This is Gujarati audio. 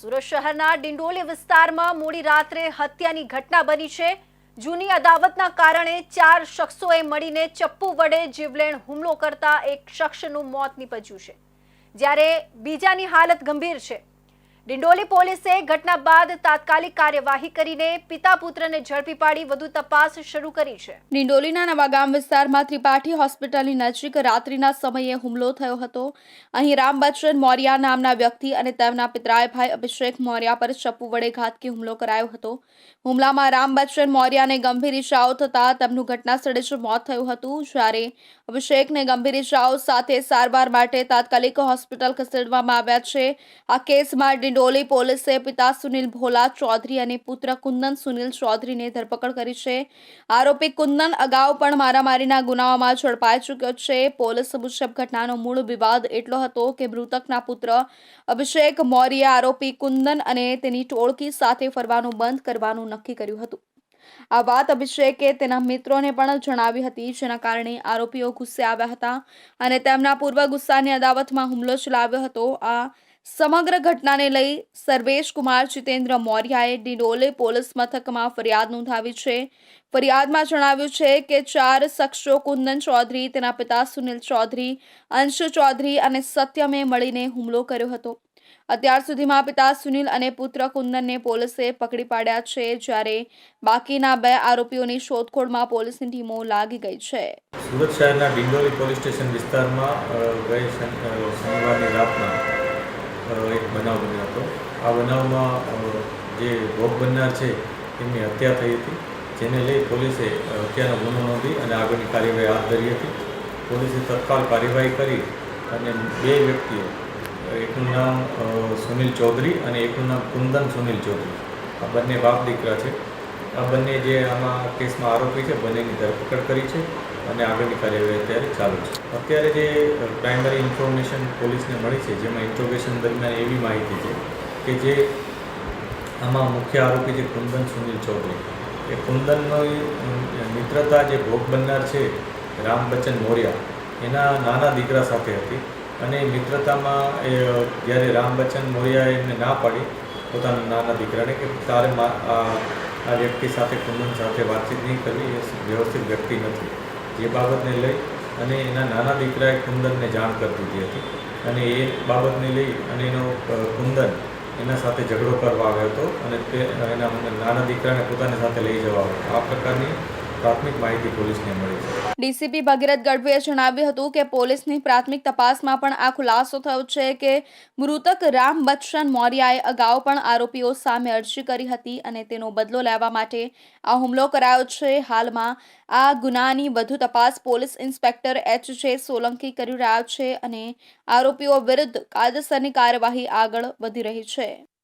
સુરત શહેરના ડિંડોલી વિસ્તારમાં મોડી રાત્રે હત્યાની ઘટના બની છે। જૂની અદાવતના કારણે 4 શખ્સોએ મળીને ચપ્પુ વડે જીવલેણ હુમલો કરતા એક શખ્સનું મોત નીપજ્યું છે, જ્યારે બીજાની હાલત ગંભીર છે। ડિંડોલી પોલીસે ઘટના બાદ તાત્કાલિક કાર્યવાહી કરીને પિતા પુત્રને ઝડપી પાડી વધુ તપાસ શરૂ કરી છે। ડિંડોલીના નવાગામ વિસ્તારમાં ત્રિપાઠી હોસ્પિટલની નજીક રાત્રિના સમયે હુમલો થયો હતો। અહીં રામ બચ્ચન મૌર્ય નામના વ્યક્તિ અને તેમના પિતરાઈ ભાઈ અભિષેક મૌર્ય પર ચપ્પુ વડે ઘાતકી હુમલો કરાયો હતો। હુમલામાં રામ બચ્ચન મૌર્યને ગંભીર ઇજાઓ થતા તેમનું ઘટનાસ્થળે જ મોત થયું હતું, જ્યારે અભિષેકને ગંભીર ઇજાઓ સાથે સારવાર માટે તાત્કાલિક હોસ્પિટલ ખસેડવામાં આવ્યા છે। આ કેસમાં ડિંડોલી પોલીસે પિતા સુનિલ ભોલા ચૌધરી અને પુત્ર કુંદન સુનિલ ચૌધરીને ધરપકડ કરી છે। આરોપી કુંદન અગાઉ પણ મારામારીના ગુનાઓમાં ઝડપાઈ ચૂક્યો છે। પોલીસ મુજબ ઘટનાનો મૂળ વિવાદ એટલો હતો કે મૃતકના પુત્ર અભિષેક મૌર્યે આરોપી કુંદન અને તેની ટોળકી સાથે ફરવાનું બંધ કરવાનું નક્કી કર્યું હતું। આ વાત અભિષેકે તેના મિત્રોને પણ જણાવી હતી, જેના કારણે આરોપીઓ ગુસ્સે આવ્યા હતા અને તેમના પૂર્વ ગુસ્સાની અદાવતમાં હુમલો ચલાવ્યો હતો। આ સમગ્ર ઘટનાને લઈ સર્વેશ કુમાર જીતેન્દ્ર મૌર્યએ ડિંડોલી પોલીસ મથકમાં ફરિયાદ નોંધાવી છે। ફરિયાદમાં જણાવ્યું છે કે 4 શખ્સો કુંદન ચૌધરી, તેના પિતા સુનિલ ચૌધરી, અંશ ચૌધરી અને સત્યમે મળીને હુમલો કર્યો હતો। અત્યાર સુધીમાં પિતા સુનિલ અને પુત્ર કુંદનને પોલીસે પકડી પાડ્યા છે, જ્યારે બાકીના 2 આરોપીઓની શોધખોળમાં પોલીસની ટીમો લાગી ગઈ છે। સુરત શહેરના ડિંડોલી પોલીસ સ્ટેશન વિસ્તારમાં ગઈ શનિવારની રાતના એક બનાવ બન્યો હતો। આ બનાવમાં જે ભોગ બનનાર છે તેમની હત્યા થઈ હતી, જેને લઈ પોલીસે હત્યાનો ગુનો નોંધી અને આગળની કાર્યવાહી હાથ ધરી હતી। પોલીસે તત્કાલ કાર્યવાહી કરી અને 2 વ્યક્તિઓ, એકનું નામ સુનિલ ચૌધરી અને એકનું નામ કુંદન સુનિલ ચૌધરી, આ બંને બાપ દીકરા છે। આ બંને જે આમાં કેસમાં આરોપી છે, બંનેની ધરપકડ કરી છે અને આગળની કાર્યવાહી અત્યારે ચાલુ છે। અત્યારે જે પ્રાઇમરી ઇન્ફોર્મેશન પોલીસને મળી છે, જેમાં ઇન્ટ્રોગેશન દરમિયાન એવી માહિતી છે કે જે આમાં મુખ્ય આરોપી છે કુંદન સુનિલ ચૌધરી, એ કુંદનનો મિત્રતા જે ભોગ બનનાર છે રામ બચ્ચન મૌર્ય, એના નાના દીકરા સાથે હતી અને મિત્રતામાં જ્યારે રામ બચ્ચન મૌર્યએ એમને ના પાડી પોતાના નાના દીકરાને કે તારે આ વ્યક્તિ સાથે કુંદન સાથે વાતચીત નહીં કરવી, એ વ્યવસ્થિત વ્યક્તિ નથી, જે બાબતને લઈ અને એના નાના દીકરાએ કુંદનને જાણ કરી દીધી હતી અને એ બાબતને લઈ અને એનો કુંદન એના સાથે ઝઘડો કરવા આવ્યો હતો અને તે એના નાના દીકરાને પોતાની સાથે લઈ જવા આવ્યો। આ પ્રકારની પ્રાથમિક માહિતી પોલીસને મળી છે। ડીસીપી ભગીરથ ગઢવીએ જણાવ્યું હતું કે પોલીસની પ્રાથમિક તપાસમાં પણ આ ખુલાસો થયો છે કે મૃતક રામ બચ્ચન મૌર્યએ અગાઉ પણ આરોપીઓ સામે અરજી કરી હતી અને તેનો બદલો લેવા માટે આ હુમલો કરાયો છે। હાલમાં આ ગુનાની વધુ તપાસ પોલીસ ઇન્સ્પેક્ટર H.J. સોલંકી કરી રહ્યા છે અને આરોપીઓ વિરુદ્ધ કાયદેસરની કાર્યવાહી આગળ વધી રહી છે।